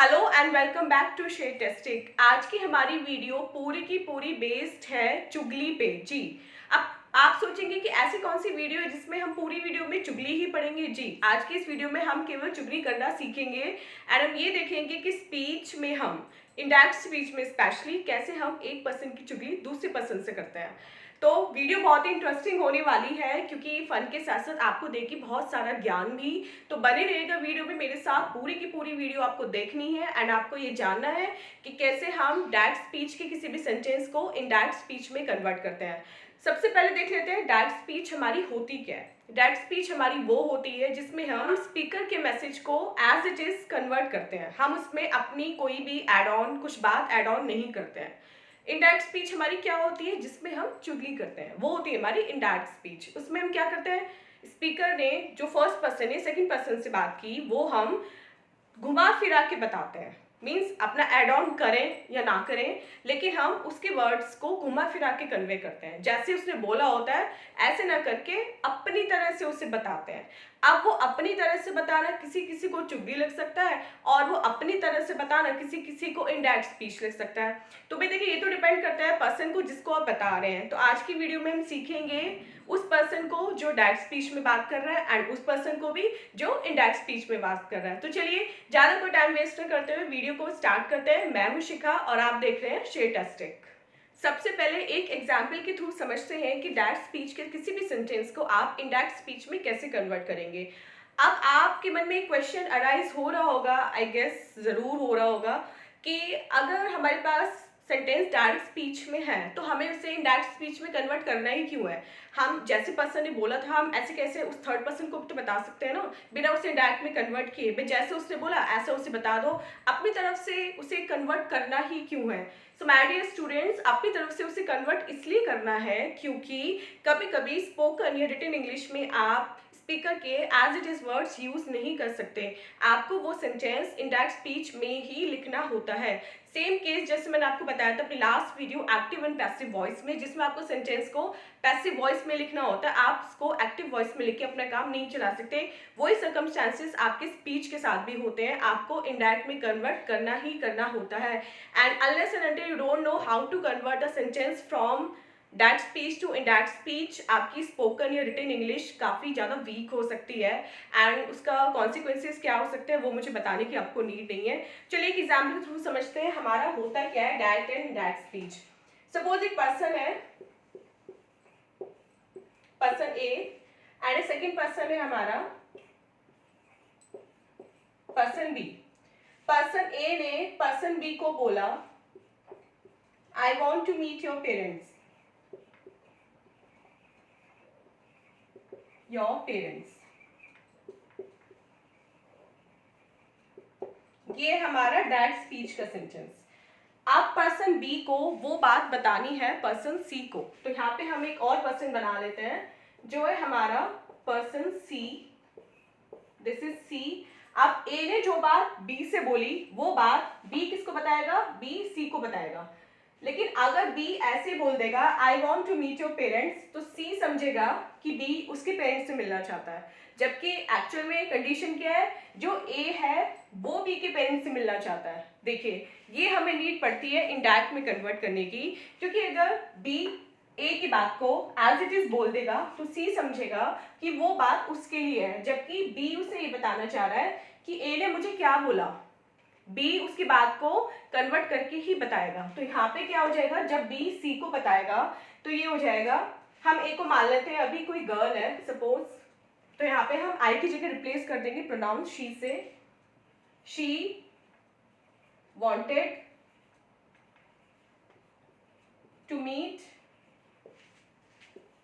Hello and welcome back to share testic. आज की हमारी वीडियो पूरी की पूरी बेस्ड है चुगली पे। जी, अब आप सोचेंगे कि ऐसी कौन सी वीडियो है जिसमें हम पूरी वीडियो में चुगली ही पढ़ेंगे। जी, आज की इस वीडियो में हम केवल चुगली करना सीखेंगे एंड हम ये देखेंगे कि स्पीच में हम इनडायरेक्ट स्पीच में स्पेशली कैसे हम एक पर्सन की चुगली दूसरे पर्सन से करते हैं। तो वीडियो बहुत ही इंटरेस्टिंग होने वाली है क्योंकि फन के साथ साथ आपको देखिए बहुत सारा ज्ञान भी। तो बने रहेगा वीडियो में मेरे साथ, पूरी की पूरी वीडियो आपको देखनी है एंड आपको ये जानना है कि कैसे हम डायरेक्ट स्पीच के किसी भी सेंटेंस को इनडायरेक्ट स्पीच में कन्वर्ट करते हैं। सबसे पहले देख लेते हैं डायरेक्ट स्पीच हमारी होती क्या है। डायरेक्ट स्पीच हमारी वो होती है जिसमें हम स्पीकर के मैसेज को एज इट इज कन्वर्ट करते हैं। हम उसमें अपनी कोई भी एड ऑन, कुछ बात एड ऑन नहीं करते हैं। इनडायरेक्ट स्पीच हमारी क्या होती है जिसमें हम चुगली करते हैं, वो होती है हमारी इनडायरेक्ट स्पीच। उसमें हम क्या करते हैं, स्पीकर ने जो फर्स्ट पर्सन है सेकंड पर्सन से बात की वो हम घुमा फिरा के बताते हैं। मीन्स अपना एड ऑन करें या ना करें, लेकिन हम उसके वर्ड्स को घुमा फिरा के कन्वे करते हैं। जैसे उसने बोला होता है ऐसे ना करके अपनी तरह से उसे बताते हैं। अब वो अपनी तरह से बताना किसी किसी को चुगली लग सकता है और वो अपनी तरह से बताना किसी किसी को इनडायरेक्ट स्पीच लग सकता है। तो भाई देखिए, ये तो डिपेंड करता है पर्सन को जिसको आप बता रहे हैं। तो आज की वीडियो में हम सीखेंगे उस पर्सन को जो डायरेक्ट स्पीच में बात कर रहा है एंड उस पर्सन को भी जो इनडायरेक्ट स्पीच में बात कर रहा है। तो चलिए ज्यादा कोई टाइम वेस्ट न करते हुए वीडियो को स्टार्ट करते हैं। मैं हूं शिखा और आप देख रहे हैं शेयर टेस्टिक। सबसे पहले एक एग्जाम्पल के थ्रू समझते हैं कि डायरेक्ट स्पीच के किसी भी सेंटेंस को आप इनडायरेक्ट स्पीच में कैसे कन्वर्ट करेंगे। अब आपके मन में एक क्वेश्चन अराइज हो रहा होगा, आई गेस जरूर हो रहा होगा, कि अगर हमारे पास सेंटेंस डायरेक्ट स्पीच में है तो हमें उसे इनडायरेक्ट स्पीच में कन्वर्ट करना ही क्यों है। हम जैसे पर्सन ने बोला था हम ऐसे कैसे उस थर्ड पर्सन को भी तो बता सकते हैं ना, बिना उसे इनडायरेक्ट में कन्वर्ट किए। भाई जैसे उसने बोला ऐसा उसे बता दो, अपनी तरफ से उसे कन्वर्ट करना ही क्यों है। सो माय डियर स्टूडेंट्स, अपनी तरफ से उसे कन्वर्ट इसलिए करना है क्योंकि कभी कभी स्पोकन या रिटन इंग्लिश में आप स्पीकर के as it is words use नहीं कर सकते। आपको वो सेंटेंस इनडायरेक्ट स्पीच में ही लिखना होता है। सेम केस जैसे मैंने आपको बताया था अपनी last video active and passive voice में, जिसमें आपको सेंटेंस को पैसिव वॉइस में लिखना होता है। आप उसको एक्टिव वॉइस में लिख के अपना काम नहीं चला सकते। वही सर्कमस्टांसेस आपके स्पीच के साथ भी होते हैं, आपको इनडायरेक्ट में कन्वर्ट करना ही करना होता है। And unless and until you don't know how to convert a sentence from direct speech to indirect speech, आपकी स्पोकन या रिटन इंग्लिश काफ़ी ज़्यादा वीक हो सकती है एंड उसका कॉन्सिक्वेंसेस क्या हो सकते हैं वो मुझे बताने की आपको नीड नहीं है। चलिए एक एग्जाम्पल के थ्रू समझते हैं हमारा होता क्या है direct and indirect speech. Suppose एक पर्सन है, person A and second person है हमारा पर्सन बी। पर्सन ए ने पर्सन बी को बोला I want to meet your parents, your parents. ये हमारा डायरेक्ट स्पीच का सेंटेंस। आप पर्सन बी को वो बात बतानी है पर्सन सी को, तो यहाँ पे हम एक और पर्सन बना लेते हैं जो है हमारा person C. This is C. अब ए ने जो बात बी से बोली वो बात बी किसको बताएगा, बी सी को बताएगा। लेकिन अगर बी ऐसे बोल देगा I want to meet your parents, तो सी समझेगा कि बी उसके पेरेंट्स से मिलना चाहता है, जबकि एक्चुअल में कंडीशन क्या है, जो ए है वो बी के पेरेंट्स से मिलना चाहता है। देखिए ये हमें नीड पड़ती है इनडायरेक्ट में कन्वर्ट करने की, क्योंकि अगर बी ए की बात को एज इट इज बोल देगा तो सी समझेगा कि वो बात उसके लिए है, जबकि बी उसे ये बताना चाह रहा है कि ए ने मुझे क्या बोला। बी उसकी बात को कन्वर्ट करके ही बताएगा। तो यहाँ पे क्या हो जाएगा, जब बी सी को बताएगा तो ये हो जाएगा, हम ए को मान लेते हैं अभी कोई गर्ल है सपोज, तो यहाँ पे हम आई की जगह रिप्लेस कर देंगे प्रोनाउन शी से। She wanted to meet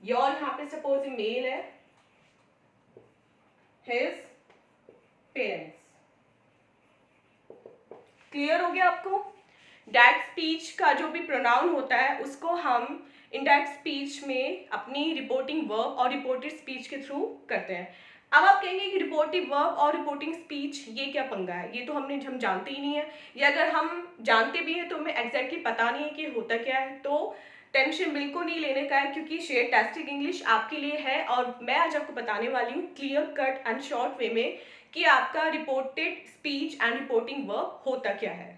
your, यहाँ पे सपोज मेल है, his parents। क्लियर हो गया आपको। डायरेक्ट स्पीच का जो भी प्रोनाउन होता है उसको हम इनडायरेक्ट स्पीच में अपनी रिपोर्टिंग वर्ब और रिपोर्टेड स्पीच के थ्रू करते हैं। अब आप कहेंगे कि रिपोर्टिव वर्ब और रिपोर्टिंग स्पीच ये क्या पंगा है, ये तो हम जानते ही नहीं है, या अगर हम जानते भी हैं तो हमें एग्जैक्टली पता नहीं है कि होता क्या है। तो टेंशन बिल्कुल नहीं लेने का है, क्योंकि शेयर टेस्टिक इंग्लिश आपके लिए है और मैं आज आपको बताने वाली हूँ clear cut and short way में कि आपका reported speech and reporting verb होता क्या है।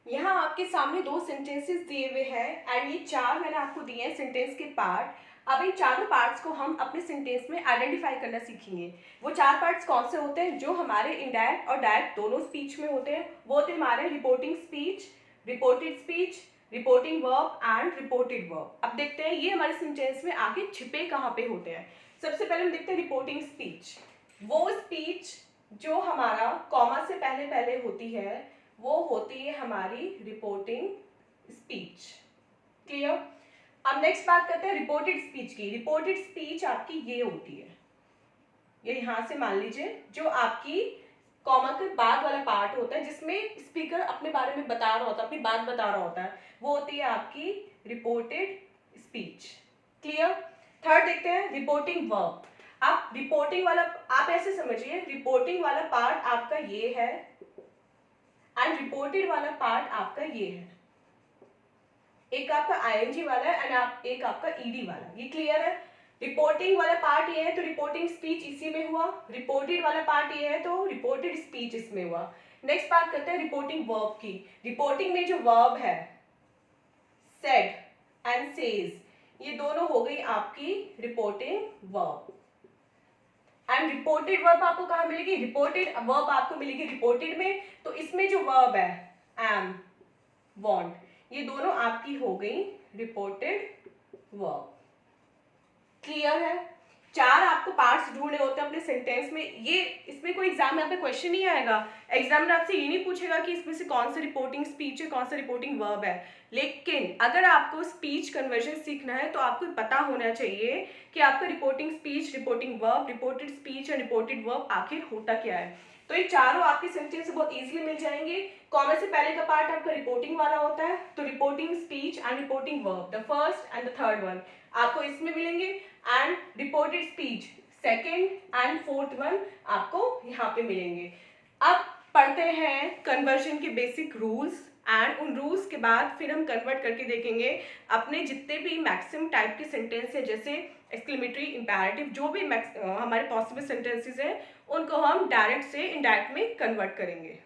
यहाँ आपके सामने 2 सेंटेंसेस दिए हुए हैं एंड ये 4 मैंने आपको दिए हैं सेंटेंस के पार्ट। अब इन चारों पार्ट्स को हम अपने सेंटेंस में आइडेंटिफाई करना सीखेंगे। वो 4 पार्ट्स कौन से होते हैं जो हमारे इनडायरेक्ट और डायरेक्ट दोनों स्पीच में होते हैं। वो होते हैं हमारे reporting speech, reported speech, reporting verb and reported verb. अब देखते हैं ये हमारे सेंटेंस में आगे छिपे कहाँ पे होते हैं। सबसे पहले हम देखते हैं रिपोर्टिंग स्पीच। वो स्पीच जो हमारा कॉमा से पहले पहले होती है वो होती है हमारी रिपोर्टिंग स्पीच। क्लियर। अब नेक्स्ट बात करते हैं रिपोर्टेड स्पीच की। रिपोर्टेड स्पीच आपकी ये होती है, ये यहां से मान लीजिए जो आपकी कॉमा के बाद वाला पार्ट होता है जिसमें स्पीकर अपने बारे में बता रहा होता है, अपनी बात बता रहा होता है, वो होती है आपकी रिपोर्टेड स्पीच। क्लियर। थर्ड देखते हैं रिपोर्टिंग वर्ब। आप रिपोर्टिंग वाला आप ऐसे समझिए, रिपोर्टिंग वाला पार्ट आपका ये है एंड रिपोर्टेड वाला पार्ट आपका ये है। एक आपका आईएनजी वाला है एंड एक आपका ईडी वाला। ये क्लियर है। रिपोर्टिंग वाला पार्ट ये है तो रिपोर्टिंग स्पीच इसी में हुआ, रिपोर्टेड वाला पार्ट ये है तो रिपोर्टेड स्पीच इसमें हुआ। नेक्स्ट बात करते हैं रिपोर्टिंग वर्ब की। रिपोर्टिंग में जो वर्ब है सेड एंड सेज, ये दोनों हो गई आपकी reporting verb. And reported verb आपको कहाँ मिलेगी, रिपोर्टेड वर्ब आपको मिलेगी रिपोर्टेड में, तो इसमें जो वर्ब है एम, वांट, ये दोनों आपकी हो गई रिपोर्टेड वर्ब। क्लियर है। 4 आपको पार्ट्स ढूंढने होते हैं अपने सेंटेंस में। ये इसमें कोई एग्जाम में आपका क्वेश्चन नहीं आएगा, एग्जामिनर आपसे ये नहीं पूछेगा कि इसमें से कौन सा रिपोर्टिंग स्पीच है, कौन सा रिपोर्टिंग वर्ब है। लेकिन अगर आपको स्पीच कन्वर्जन सीखना है तो आपको पता होना चाहिए कि आपका reporting speech, reporting verb, reported speech और रिपोर्टेड वर्ब आखिर होता क्या है। तो ये चारों आपके सेंटेंस से बहुत इजीली मिल जाएंगे। कॉमा से पहले का पार्ट आपका रिपोर्टिंग वाला होता है, तो reporting speech and reporting verb the first and the third one आपको इसमें मिलेंगे and reported speech second and fourth one आपको यहाँ पे मिलेंगे। अब पढ़ते हैं कन्वर्जन के बेसिक रूल्स एंड उन रूल्स के बाद फिर हम कन्वर्ट करके देखेंगे अपने जितने भी मैक्सिमम टाइप के सेंटेंस है, जैसे एक्सक्लेमेटरी, इंपैरेटिव, जो भी हमारे पॉसिबल सेंटेंसेस हैं उनको हम डायरेक्ट से इनडायरेक्ट में कन्वर्ट करेंगे।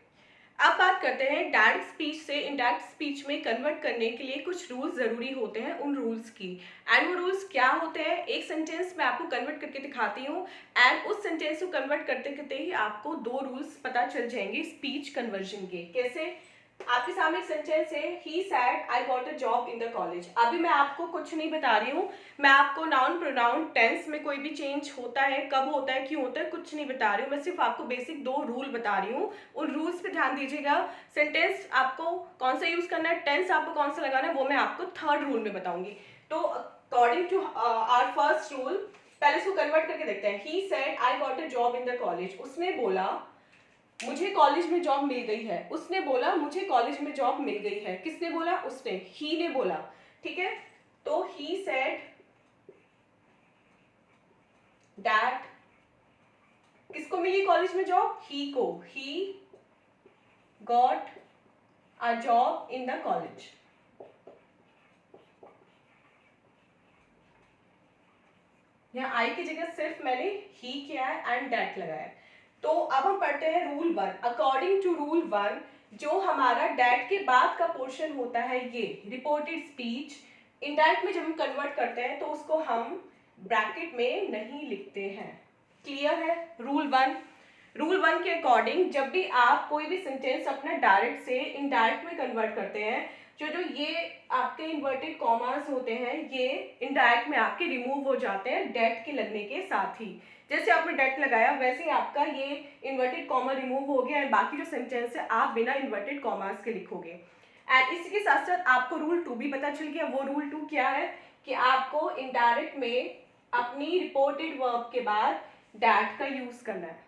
अब बात करते हैं डायरेक्ट स्पीच से इनडायरेक्ट स्पीच में कन्वर्ट करने के लिए कुछ रूल्स ज़रूरी होते हैं, उन रूल्स की। एंड वो रूल्स क्या होते हैं, एक सेंटेंस में आपको कन्वर्ट करके दिखाती हूँ एंड उस सेंटेंस को कन्वर्ट करते करते ही आपको 2 रूल्स पता चल जाएंगे स्पीच कन्वर्जन के। कैसे, आपके सामने एक सेंटेंस है, he said I got a job in the college. अभी मैं आपको कुछ नहीं बता रही हूँ, मैं आपको नाउन प्रोनाउन टेंस में कोई भी चेंज होता है, कब होता है, क्यों होता है, कुछ नहीं बता रही हूँ। मैं सिर्फ आपको बेसिक 2 रूल बता रही हूँ, उन रूल्स पे ध्यान दीजिएगा। सेंटेंस आपको कौन सा यूज करना है, टेंस आपको कौन सा लगाना है, वो मैं आपको थर्ड रूल में बताऊंगी। तो according to our first rule, पहले इसको कन्वर्ट करके देखते हैं। He said I got a job in the college, उसने बोला मुझे कॉलेज में जॉब मिल गई है। उसने बोला मुझे कॉलेज में जॉब मिल गई है। किसने बोला, उसने, ही ने बोला। ठीक है, तो ही सेड दैट, किसको मिली कॉलेज में जॉब, ही को, he got a job in the college. यहाँ आई की जगह सिर्फ मैंने ही किया है एंड दैट लगाया। तो अब हम पढ़ते हैं रूल 1। अकॉर्डिंग टू रूल 1, जो हमारा डैट के बाद का पोर्शन होता है ये रिपोर्टेड स्पीच, इनडायरेक्ट में जब हम कन्वर्ट करते हैं तो उसको हम ब्रैकेट में नहीं लिखते हैं। क्लियर है। रूल 1, रूल 1 के अकॉर्डिंग जब भी आप कोई भी सेंटेंस अपना डायरेक्ट से इनडायरेक्ट में कन्वर्ट करते हैं, जो ये आपके इन्वर्टेड कॉमास होते हैं ये इनडायरेक्ट में आपके रिमूव हो जाते हैं डेट के लगने के साथ ही। जैसे आपने डेट लगाया वैसे ही आपका ये इन्वर्टेड कॉमा रिमूव हो गया एंड बाकी जो सेंटेंस है आप बिना इन्वर्टेड कॉमास के लिखोगे। एंड इसी के साथ साथ आपको रूल 2 भी पता चल गया। वो रूल 2 क्या है कि आपको इनडायरेक्ट में अपनी रिपोर्टेड वर्ब के बाद डैट का यूज करना है।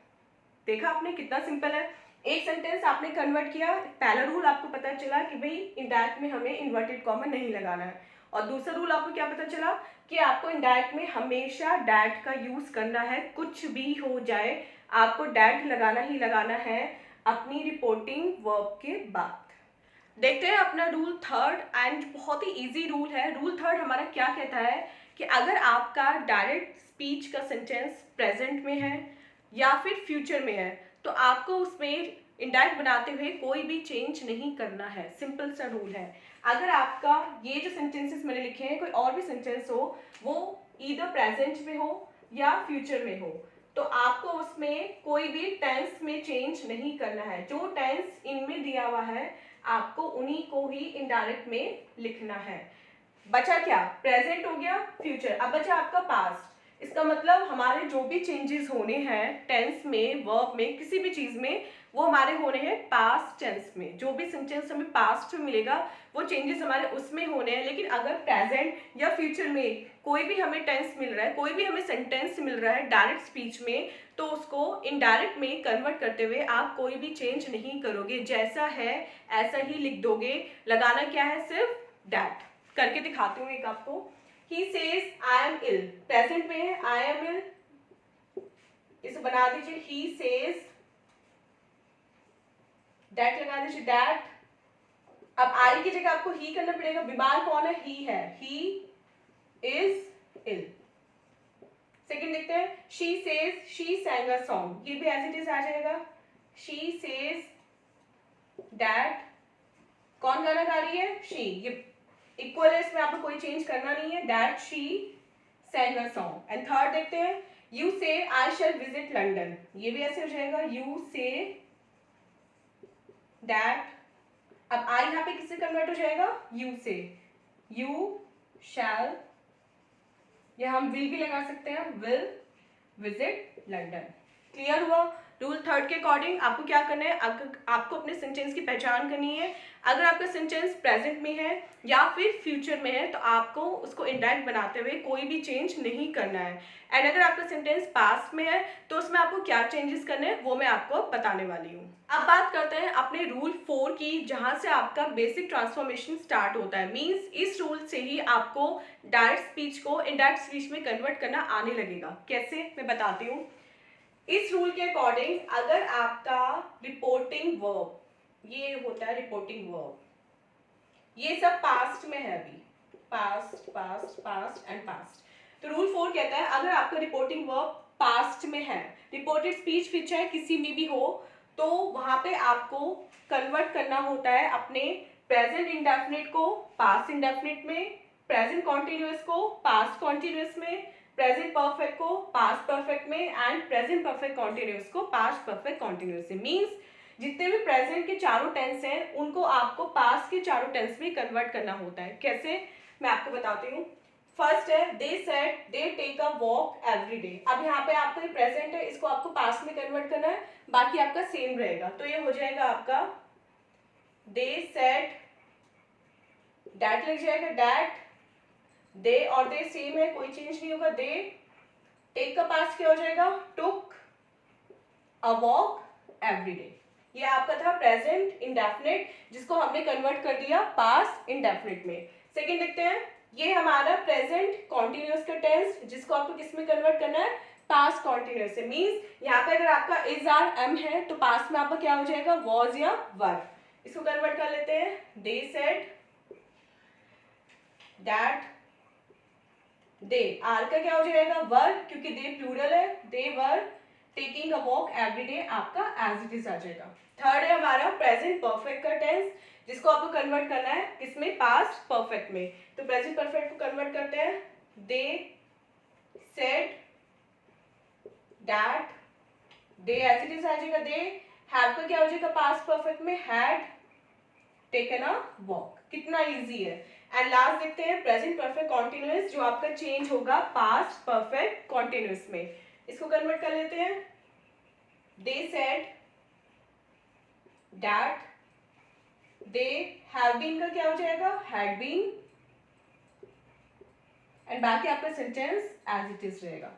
देखा आपने कितना सिंपल है। एक सेंटेंस आपने कन्वर्ट किया, पहला रूल आपको पता चला कि भाई इनडायरेक्ट में हमें इन्वर्टेड कॉमा नहीं लगाना है, और दूसरा रूल आपको क्या पता चला कि आपको इनडायरेक्ट में हमेशा डैट का यूज करना है। कुछ भी हो जाए आपको डैट लगाना ही लगाना है अपनी रिपोर्टिंग वर्ब के बाद। देखते हैं अपना रूल 3 एंड बहुत ही इजी रूल है। रूल 3 हमारा क्या कहता है कि अगर आपका डायरेक्ट स्पीच का सेंटेंस प्रेजेंट में है या फिर फ्यूचर में है तो आपको उसमें इंडायरेक्ट बनाते हुए कोई भी चेंज नहीं करना है। सिंपल सा रूल है। अगर आपका ये जो सेंटेंसेस मैंने लिखे हैं कोई और भी सेंटेंस हो, वो ईदर प्रेजेंट में हो या फ्यूचर में हो, तो आपको उसमें कोई भी टेंस में चेंज नहीं करना है। जो टेंस इनमें दिया हुआ है आपको उन्हीं को ही इनडायरेक्ट में लिखना है। बचा क्या? प्रेजेंट हो गया, फ्यूचर। अब बचा आपका पास्ट। इसका मतलब हमारे जो भी चेंजेस होने हैं टेंस में, वर्ब में, किसी भी चीज में, वो हमारे होने हैं पास्ट टेंस में। जो भी सेंटेंस हमें पास्ट में मिलेगा वो चेंजेस हमारे उसमें होने हैं। लेकिन अगर प्रेजेंट या फ्यूचर में कोई भी हमें टेंस मिल रहा है, कोई भी हमें सेंटेंस मिल रहा है डायरेक्ट स्पीच में, तो उसको इनडायरेक्ट में कन्वर्ट करते हुए आप कोई भी चेंज नहीं करोगे। जैसा है ऐसा ही लिख दोगे। लगाना क्या है? सिर्फ दैट। करके दिखाती हूँ एक आपको। He says I am ill, present में है I am ill, इसे बना दीजिए he says, that लगा दीजिए that। अब I की जगह आपको he करना पड़ेगा। बीमार कौन है? he है, he is ill। सेकंड देखते हैं, she says she sang a song, ये भी एज इट इज आ जाएगा। she says that, कौन गाना गा रही है? she। ये इक्वल है, इसमें आपको कोई चेंज करना नहीं है। That she sang a song। And third देखते हैं, यू से आई शैल विजिट लंदन, ये भी ऐसे हो जाएगा यू से दैट। अब आई यहाँ पे किससे कन्वर्ट हो जाएगा? यू से, यू शैल, या हम विल भी लगा सकते हैं, विल विजिट लंदन। क्लियर हुआ? रूल थर्ड के अकॉर्डिंग आपको क्या करना है? आपको अपने सेंटेंस की पहचान करनी है। अगर आपका सेंटेंस प्रेजेंट में है या फिर फ्यूचर में है तो आपको उसको इनडायरेक्ट बनाते हुए कोई भी चेंज नहीं करना है। एंड अगर आपका सेंटेंस पास्ट में है तो उसमें आपको क्या चेंजेस करने हैं वो मैं आपको बताने वाली हूँ। अब बात करते हैं अपने रूल 4 की, जहाँ से आपका बेसिक ट्रांसफॉर्मेशन स्टार्ट होता है। मीन्स इस रूल से ही आपको डायरेक्ट स्पीच को इनडायरेक्ट स्पीच में कन्वर्ट करना आने लगेगा। कैसे? मैं बताती हूँ। इस रूल के अकॉर्डिंग अगर आपका रिपोर्टिंग वर्ब, ये होता है रिपोर्टिंग वर्ब, ये सब पास्ट में है अभी, past past past and past, तो रूल 4 कहता है अगर आपका रिपोर्टिंग वर्ब पास्ट में है, रिपोर्टेड स्पीच फिर चाहे किसी में भी हो, तो वहां पे आपको कन्वर्ट करना होता है अपने प्रेजेंट इंडेफिनिट को पास्ट इंडेफिनिट में, प्रेजेंट कॉन्टिन्यूअस को पास्ट कॉन्टिन्यूअस में, प्रेजेंट परफेक्ट को पास्ट परफेक्ट में, एंड प्रेजेंट परफेक्ट कॉन्टिन्यूअस को पास्ट परफेक्ट कॉन्टिन्यूअस में। मीन्स जितने भी प्रेजेंट के चारों टेंस हैं उनको आपको पास्ट के चारों टेंस में कन्वर्ट करना होता है। कैसे? मैं आपको बताती हूँ। फर्स्ट है they said they take a walk every day. अब यहाँ पे आपका ये प्रेजेंट है, इसको आपको पास्ट में कन्वर्ट करना है, बाकी आपका सेम रहेगा। तो ये हो जाएगा आपका दे सेड, डैट लग जाएगा डैट, दे और दे सेम है, कोई चेंज नहीं होगा। दे टेक का पास्ट क्या हो जाएगा? टुक अ वॉक एवरी डे। ये आपका था प्रेजेंट इंडेफिनिट, जिसको हमने कन्वर्ट कर दिया पास्ट इंडेफिनिट में। सेकंड देखते हैं, ये हमारा प्रेजेंट कॉन्टिन्यूअस का टेंस, जिसको आपको किस में कन्वर्ट करना है? पास्ट कॉन्टिन्यूअस से। मीन्स यहाँ पे अगर आपका इज आर एम है तो पास्ट में आपका क्या हो जाएगा? वॉज या वर। इसको कन्वर्ट कर लेते हैं, they said that, they are का क्या हो जाएगा? वर, क्योंकि दे प्लूरल है, they were taking a walk every day, आपका एज इट इज आ जाएगा। थर्ड है हमारा प्रेजेंट परफेक्ट का टेंस, जिसको आपको कन्वर्ट करना है किसमें? पास्ट परफेक्ट में। तो प्रेजेंट परफेक्ट को कन्वर्ट करते हैं, they said that, they as it is आ जाएगा, दे हैव का क्या हो जाएगा? पास्ट परफेक्ट में, हैड टेकन अ वॉक। कितना इजी है। एंड लास्ट देखते हैं प्रेजेंट परफेक्ट कॉन्टिन्यूअस, जो आपका चेंज होगा पास्ट परफेक्ट कॉन्टिन्यूअस में। इसको कन्वर्ट कर लेते हैं, they said that, they have been का क्या हो जाएगा? हैड बीन, एंड बाकी आपका सेंटेंस एज इट इज रहेगा।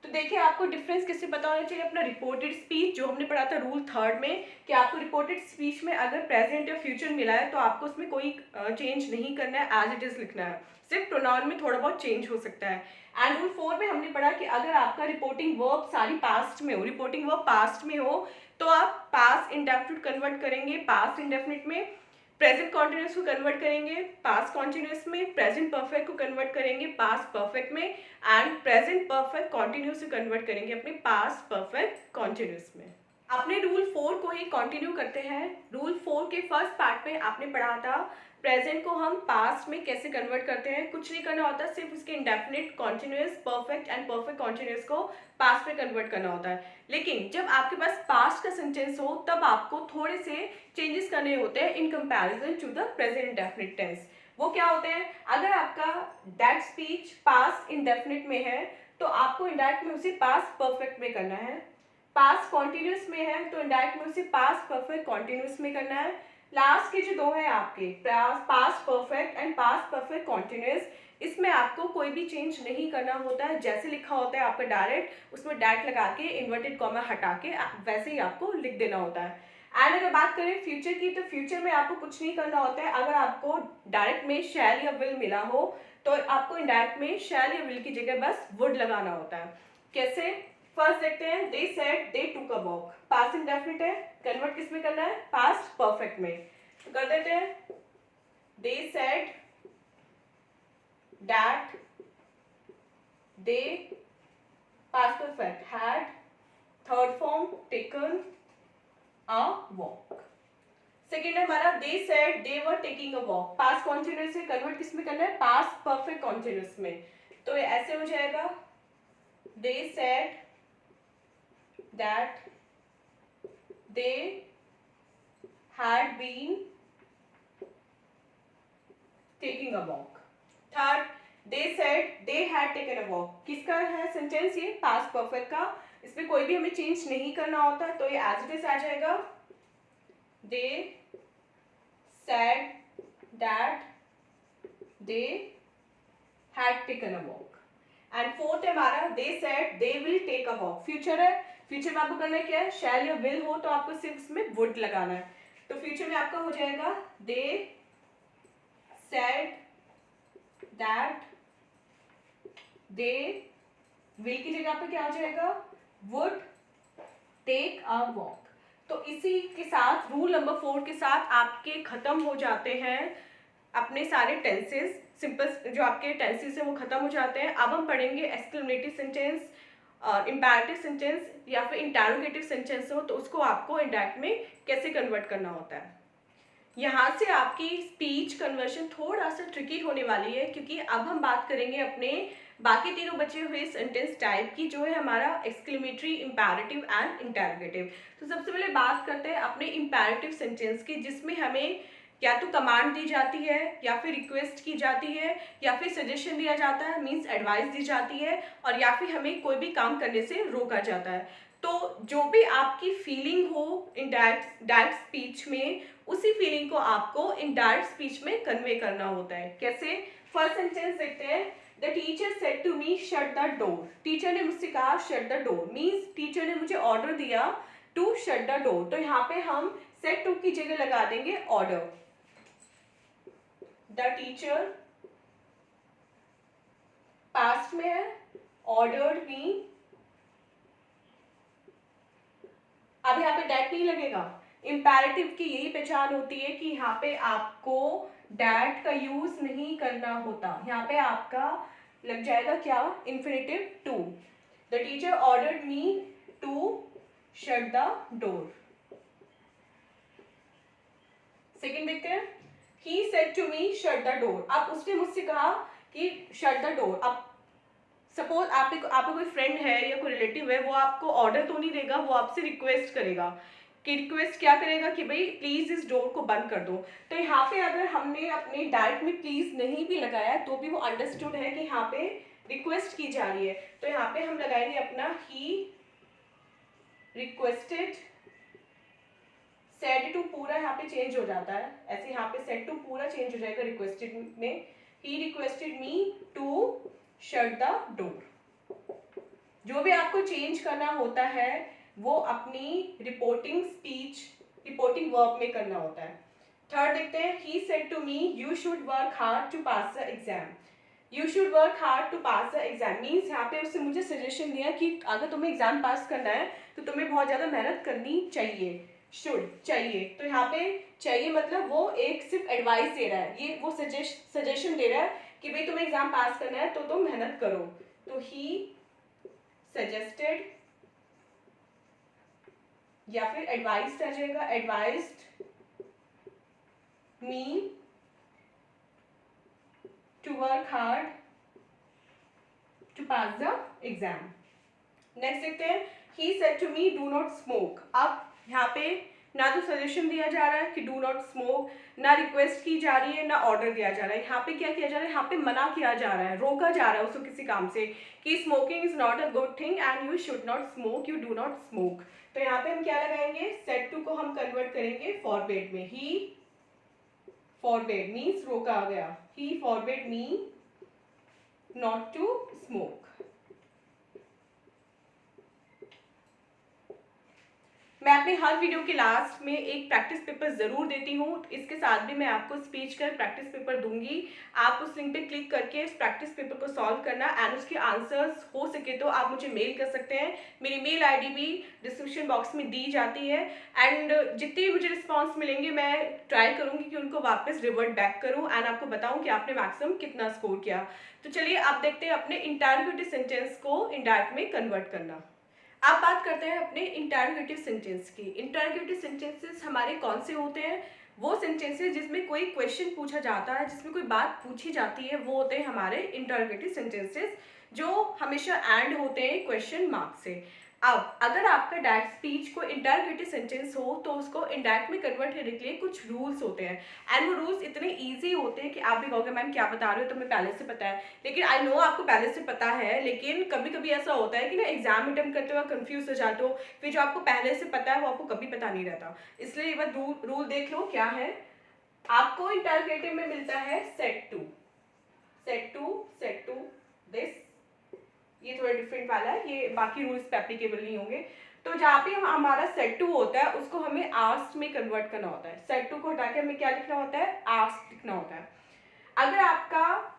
तो देखिए आपको डिफरेंस किससे पता होना चाहिए? अपना रिपोर्टेड स्पीच, जो हमने पढ़ा था रूल थर्ड में, कि आपको रिपोर्टेड स्पीच में अगर प्रेजेंट या फ्यूचर मिला है तो आपको उसमें कोई चेंज नहीं करना है, एज इट इज लिखना है। सिर्फ प्रोनाउन में थोड़ा बहुत चेंज हो सकता है। एंड रूल 4 में हमने पढ़ा कि अगर आपका रिपोर्टिंग वर्ब सारी पास्ट में हो, रिपोर्टिंग वर्ब पास्ट में हो, तो आप पास्ट इंडेफिनिट कन्वर्ट करेंगे पास्ट इंडेफिनिट में, प्रेजेंट कॉन्टिन्यूअस को कन्वर्ट करेंगे पास्ट कॉन्टिन्यूअस में, प्रेजेंट परफेक्ट को कन्वर्ट करेंगे पास्ट परफेक्ट में, एंड प्रेजेंट परफेक्ट कॉन्टिन्यूअस को कन्वर्ट करेंगे अपने पास्ट परफेक्ट कॉन्टिन्यूअस में। अपने रूल 4 को ही कंटिन्यू करते हैं। रूल 4 के फर्स्ट पार्ट में आपने पढ़ा था प्रेजेंट को हम पास्ट में कैसे कन्वर्ट करते हैं। कुछ नहीं करना होता, सिर्फ उसके indefinite, continuous, perfect and perfect continuous को पास्ट में कन्वर्ट करना होता है। लेकिन जब आपके पास पास्ट का सेंटेंस हो तब आपको थोड़े से चेंजेस करने होते हैं in comparison to the present indefinite tense. वो क्या होते हैं? अगर आपका दैट स्पीच पास्ट इंडेफिनिट में है तो आपको इंडायरेक्ट में उसे पास्ट परफेक्ट में करना है। पास्ट कॉन्टिन्यूस में है तो इंडायरेक्ट में उसे पास्ट परफेक्ट कॉन्टिन्यूस में करना है। लास्ट के जो दो हैं आपके past perfect and past perfect continuous, इसमें आपको कोई भी चेंज नहीं करना होता है। जैसे लिखा होता है आपका डायरेक्ट, उसमें डैट लगा के इन्वर्टेड कॉमा हटा के वैसे ही आपको लिख देना होता है। एंड अगर बात करें फ्यूचर की, तो फ्यूचर में आपको कुछ नहीं करना होता है। अगर आपको डायरेक्ट में शैल या विल मिला हो तो आपको इंडायरेक्ट में शैल या विल की जगह बस वुड लगाना होता है। कैसे? फर्स्ट देखते हैं, दे सेड दे टूक अ वॉक। पास्ट इंडेफिनिट है, कन्वर्ट किस में करना है? पास्ट परफेक्ट में। तो कर देते हैं, they said that they, past perfect had, third form taken a walk. Second है हमारा, they said they were taking a walk. Past continuous से कन्वर्ट किस में करना है? पास्ट परफेक्ट कॉन्टिन्यूस में। तो ये ऐसे हो जाएगा, they said that they had been taking a walk. Third, they said they had taken a walk. किसका है सेंटेंस? ये पास्ट परफेक्ट का। इसमें कोई भी हमें चेंज नहीं करना होता, तो ये एज इट इज आ जाएगा, they said that they had taken a walk. And fourth है हमारा, they said they will take a walk. Future है, फ्यूचर में आपको करना क्या है? शैल या विल हो तो आपको सिर्फ इसमें वुड लगाना है। तो फ्यूचर में आपका हो जाएगा, they said that they, will की जगह पे क्या हो जाएगा? Would take a walk. तो इसी के साथ रूल नंबर 4 के साथ आपके खत्म हो जाते हैं अपने सारे टेंसेस। सिंपल जो आपके टेंसेस हैं वो खत्म हो जाते हैं। अब हम पढ़ेंगे एक्सक्लेमेटिव सेंटेंस, इंपैरेटिव सेंटेंस या फिर इंटरोगेटिव सेंटेंस हो तो उसको आपको इंडायरेक्ट में कैसे कन्वर्ट करना होता है। यहाँ से आपकी स्पीच कन्वर्शन थोड़ा सा ट्रिकी होने वाली है, क्योंकि अब हम बात करेंगे अपने बाकी तीनों बचे हुए सेंटेंस टाइप की, जो है हमारा एक्सक्लेमेटरी, इंपैरेटिव एंड इंटरोगेटिव। तो सबसे पहले बात करते हैं अपने इंपैरेटिव सेंटेंस की, जिसमें हमें या तो कमांड दी जाती है या फिर रिक्वेस्ट की जाती है या फिर सजेशन दिया जाता है, मीन्स एडवाइस दी जाती है, और या फिर हमें कोई भी काम करने से रोका जाता है। तो जो भी आपकी फीलिंग हो इन डायरेक्ट स्पीच में, उसी फीलिंग को आपको इनडायरेक्ट स्पीच में कन्वे करना होता है। कैसे? फर्स्ट सेंटेंस देखते हैं, the teacher said to me shut the door. Teacher ने मुझसे कहा shut the door, means teacher ने मुझे ऑर्डर दिया टू शट द डोर। तो यहाँ पे हम सेड टू की जगह लगा देंगे ऑर्डर। द टीचर पास्ट में है, ऑर्डर्ड मी। अब यहाँ पे दैट नहीं लगेगा। इंपैरेटिव की यही पहचान होती है कि यहाँ पे आपको दैट का यूज नहीं करना होता। यहाँ पे आपका लग जाएगा क्या? Infinitive to. The teacher ordered me to shut the door. Second देखते हैं, he said to me shut the door. अब उसने मुझसे कहा कि शट द डोर। अब सपोज आपका कोई फ्रेंड है या कोई रिलेटिव है, वो आपको ऑर्डर तो नहीं देगा, वो आपसे रिक्वेस्ट करेगा। कि रिक्वेस्ट क्या करेगा कि भाई प्लीज इस डोर को बंद कर दो। तो यहाँ पे अगर हमने अपने डायरेक्ट में प्लीज नहीं भी लगाया तो भी वो अंडरस्टूड है कि यहाँ पे रिक्वेस्ट की जा रही है। तो यहाँ पे हम लगाएंगे अपना ही रिक्वेस्टेड, सेड टू पूरा यहाँ पे चेंज हो जाता है, ऐसे यहाँ पे सेड टू पूरा चेंज हो जाएगा रिक्वेस्टेड में। He requested me to shut the door. जो भी आपको चेंज करना होता है वो अपनी रिपोर्टिंग स्पीच, रिपोर्टिंग वर्ब में करना होता है। थर्ड देखते हैं, he said to me you should work hard to pass the exam. You should work hard to pass the exam means यहाँ पे उसने मुझे सजेशन दिया कि अगर तुम्हें एग्जाम पास करना है तो तुम्हें बहुत ज़्यादा मेहनत करनी चाहिए। शुड चाहिए, तो यहाँ पे चाहिए मतलब वो एक सिर्फ एडवाइस दे रहा है, ये वो सजेशन दे रहा है कि भाई तुम्हें एग्जाम पास करना है तो तुम मेहनत करो। तो ही सजेस्टेड या फिर एडवाइस्ड आ जाएगा, advised me to work hard to pass the exam. Next देखते हैं, he said to me do not smoke. अब यहाँ पे ना तो सजेशन दिया जा रहा है कि डू नॉट स्मोक, ना रिक्वेस्ट की जा रही है, ना ऑर्डर दिया जा रहा है। यहाँ पे क्या किया जा रहा है, यहाँ पे मना किया जा रहा है, रोका जा रहा है उसको किसी काम से कि smoking is not a good thing and you should not smoke, you do not smoke. तो यहाँ पे हम क्या लगाएंगे, सेड टू को हम कन्वर्ट करेंगे फॉरबेड में। ही फॉरबेड मीन्स रोका गया, he forbade me not to smoke. मैं अपने हर वीडियो के लास्ट में एक प्रैक्टिस पेपर ज़रूर देती हूँ, इसके साथ भी मैं आपको स्पीच कर प्रैक्टिस पेपर दूंगी। आप उस लिंक पे क्लिक करके इस प्रैक्टिस पेपर को सॉल्व करना एंड उसके आंसर्स हो सके तो आप मुझे मेल कर सकते हैं। मेरी मेल आईडी भी डिस्क्रिप्शन बॉक्स में दी जाती है एंड जितने भी मुझे रिस्पॉन्स मिलेंगे मैं ट्राई करूँगी कि उनको वापस रिवर्ट बैक करूँ एंड आपको बताऊँ कि आपने मैक्सिमम कितना स्कोर किया। तो चलिए आप देखते हैं अपने इंटरोगेटिव सेंटेंस को इंडायरेक्ट में कन्वर्ट करना। अब बात करते हैं अपने इंटरोगेटिव सेंटेंस की। इंटरोगेटिव सेंटेंसेस हमारे कौन से होते हैं, वो सेंटेंसेस जिसमें कोई क्वेश्चन पूछा जाता है, जिसमें कोई बात पूछी जाती है, वो होते हैं हमारे इंटरोगेटिव सेंटेंसेस जो हमेशा एंड होते हैं क्वेश्चन मार्क से। अब अगर आपका डायरेक्ट स्पीच को इंटरोगेटिव सेंटेंस हो तो उसको इंडायरेक्ट में कन्वर्ट करने के लिए कुछ रूल्स होते हैं एंड वो रूल्स इतने इजी होते हैं कि आप भी कहोगे मैम क्या बता रहे हो, तुम्हें पहले से पता है। लेकिन आई नो आपको पहले से पता है, लेकिन कभी कभी ऐसा होता है कि ना एग्जाम अटेम्प्ट करते हुए कंफ्यूज हो जाते हो, फिर जो आपको पहले से पता है वो आपको कभी पता नहीं रहता। इसलिए एक बार रूल देख लो क्या है। आपको इंटरोगेटिव में मिलता है said to, said to, said to this, ये थोड़ा डिफरेंट वाला है, ये बाकी रूल्स पे एप्लीकेबल नहीं होंगे। तो जहाँ पे हमारा सेड टू होता है उसको हमें आस्क्ड में कन्वर्ट करना होता है। सेड टू को हटा के हमें क्या लिखना होता है, आस्क्ड लिखना होता है। अगर आपका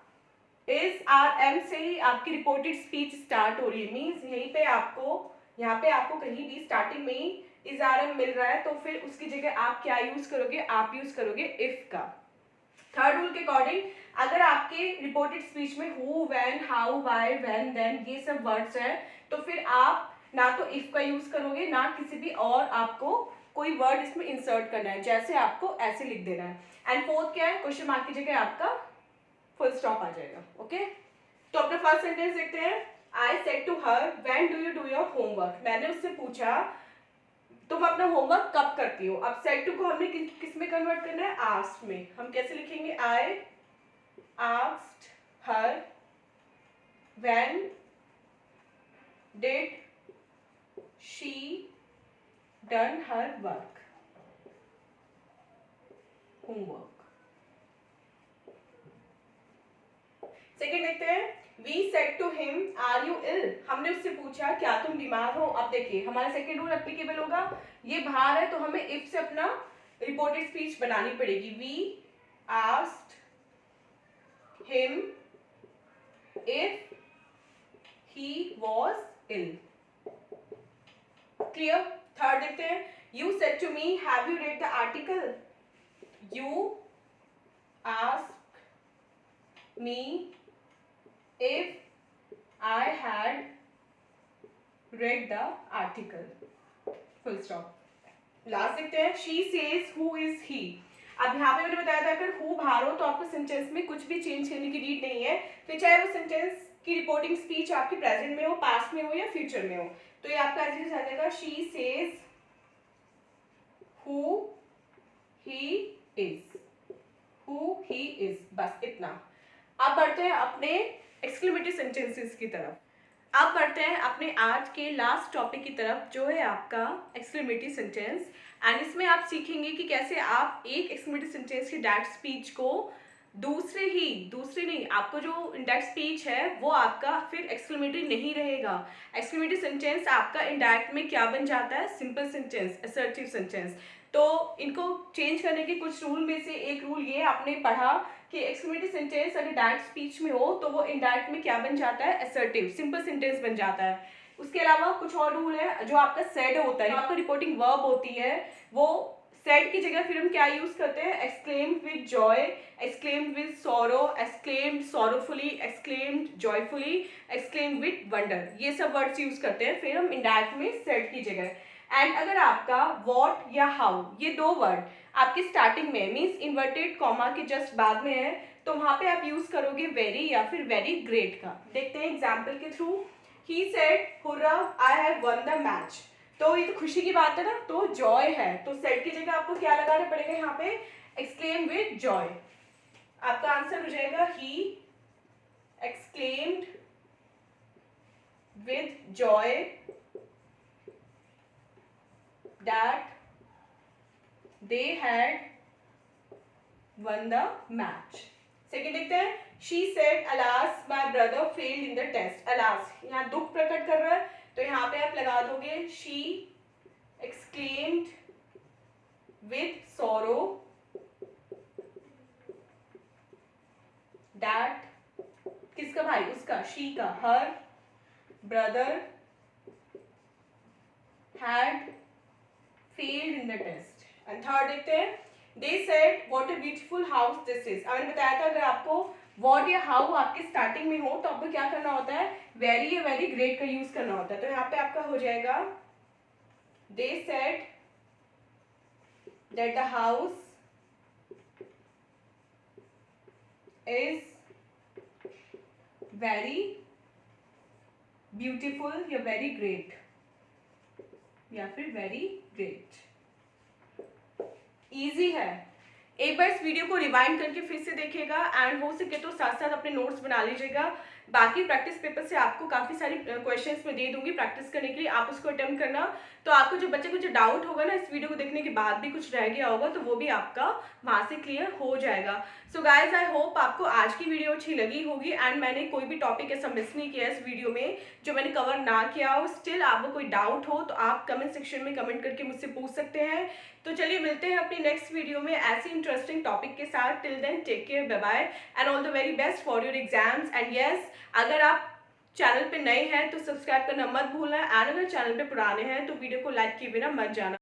इस आर एम से ही आपकी रिपोर्टेड स्पीच स्टार्ट हो रही है, मीन्स यहीं पे आपको, यहाँ पे आपको कहीं भी स्टार्टिंग में ही इज आर एम मिल रहा है, तो फिर उसकी जगह आप क्या यूज करोगे, आप यूज करोगे इफ का। थर्ड रूल के अकॉर्डिंग अगर आपके रिपोर्टेड स्पीच में who, when, how, why, when, then ये सब वर्ड्स हैं तो फिर आप ना तो इफ का यूज करोगे ना किसी भी और आपको कोई वर्ड इसमें इंसर्ट करना है, जैसे आपको ऐसे लिख देना है। एंड फोर्थ क्या है, क्वेश्चन मार्क की जगह आपका फुल स्टॉप आ जाएगा। ओके, तो अपना फर्स्ट सेंटेंस देखते हैं। I said to her when do you do your homework. मैंने उससे पूछा तुम अपना होमवर्क कब करती हो। अब सेड टू को हमने किस में कन्वर्ट करना है, आस्क्ड में। हम कैसे लिखेंगे, I asked her when did she done her work, homework. Second देखते हैं, we said to him are you ill. हमने उससे पूछा क्या तुम बीमार हो। अब देखिए हमारा सेकेंड रूल एप्लीकेबल होगा, ये बाहर है तो हमें इफ से अपना रिपोर्टेड स्पीच बनानी पड़ेगी। We asked him if he was ill. Clear. Third देखते हैं, you said to me have you read the article. You asked me if I had read the article, full stop. Last देखते हैं, she says who is he। अब यहाँ पे मैंने बताया था अगर who बाहर हो तो आपको सेंटेंस में कुछ भी चेंज करने की नीड नहीं है, फिर चाहे वो सेंटेंस की रिपोर्टिंग स्पीच आपकी प्रेजेंट में हो, पास्ट में हो या फ्यूचर में हो। तो ये आपका एज इट इज आ जाएगा, she says who he is, who he is, बस इतना। अब बढ़ते हैं अपने एक्सक्लेमेटरी सेंटेंसेस की तरफ। अब बढ़ते हैं अपने आज के लास्ट टॉपिक की तरफ जो है आपका एक्सक्लेमेटरी सेंटेंस। एंड इसमें आप सीखेंगे कि कैसे आप एक एक्सक्लेमेटरी सेंटेंस की डायरेक्ट स्पीच को दूसरे नहीं, आपको जो इंडायरेक्ट स्पीच है वो आपका फिर एक्सक्लेमेटरी नहीं रहेगा। एक्सक्लेमेटरी सेंटेंस आपका इंडायरेक्ट में क्या बन जाता है, सिंपल सेंटेंस, असर्टिव सेंटेंस। तो इनको चेंज करने के कुछ रूल में से एक रूल ये आपने पढ़ा कि एक्सक्लेमेटरी सेंटेंस अगर डायरेक्ट स्पीच में हो तो वो इनडायरेक्ट में क्या बन जाता है, असर्टिव, सिंपल सेंटेंस बन जाता है। उसके अलावा कुछ और रूल है, जो आपका सेड होता है, आपका रिपोर्टिंग वर्ब होती है, वो सेड की जगह फिर हम क्या यूज करते हैं, exclaimed with joy, exclaimed with sorrow, exclaimed sorrowfully, exclaimed joyfully, exclaimed with wonder, ये सब वर्ड्स यूज करते हैं फिर हम इनडायरेक्ट में सेड की जगह। एंड अगर आपका वॉट या हाउ ये दो वर्ड आपकी स्टार्टिंग में मीन्स इन्वर्टेड कॉमा के जस्ट बाद में है तो वहां पे आप यूज करोगे वेरी या फिर वेरी ग्रेट का। देखते हैं एग्जाम्पल के through. He said hurrah I have one the match, तो ये तो खुशी की बात है ना, तो जॉय है, तो सेड की जगह आपको क्या लगाना पड़ेगा यहाँ पे, एक्सक्लेम विद जॉय। आपका आंसर हो जाएगा he exclaimed with joy that they had won the match. Second देखते हैं, she said alas my brother failed in the test. Alas यहाँ दुख प्रकट कर रहा है तो यहाँ पे आप लगा दोगे she exclaimed with sorrow that, किसका भाई, उसका, शी का, her brother had failed in the test. And third देखते हैं, they said what a beautiful house this is. मैंने बताया था अगर आपको व्हाट या हाउ आपके स्टार्टिंग में हो तो आपको क्या करना होता है, वेरी या वेरी ग्रेट का यूज करना होता है। तो यहाँ पे आपका हो जाएगा they said that the house is very beautiful या वेरी ग्रेट या फिर वेरी ग्रेट। इजी है, एक बार इस वीडियो को रिवाइंड करके फिर से देखिएगा एंड हो सके तो साथ साथ अपने नोट्स बना लीजिएगा। बाकी प्रैक्टिस पेपर से आपको काफ़ी सारी क्वेश्चंस मैं दे दूंगी प्रैक्टिस करने के लिए, आप उसको अटेम्प्ट करना। तो आपको जो बच्चे को जो डाउट होगा ना इस वीडियो को देखने के बाद भी कुछ रह गया होगा तो वो भी आपका वहाँ से क्लियर हो जाएगा। सो गाइज आई होप आपको आज की वीडियो अच्छी लगी होगी एंड मैंने कोई भी टॉपिक ऐसा मिस नहीं किया इस वीडियो में जो मैंने कवर ना किया हो। स्टिल आपको कोई डाउट हो तो आप कमेंट सेक्शन में कमेंट करके मुझसे पूछ सकते हैं। तो चलिए मिलते हैं अपनी नेक्स्ट वीडियो में ऐसी इंटरेस्टिंग टॉपिक के साथ। Till then take care, bye bye and all the very best for your exams. And yes, अगर आप चैनल पे नए हैं तो सब्सक्राइब करना मत भूलना एंड अगर चैनल पे पुराने हैं तो वीडियो को लाइक किए बिना मत जाना।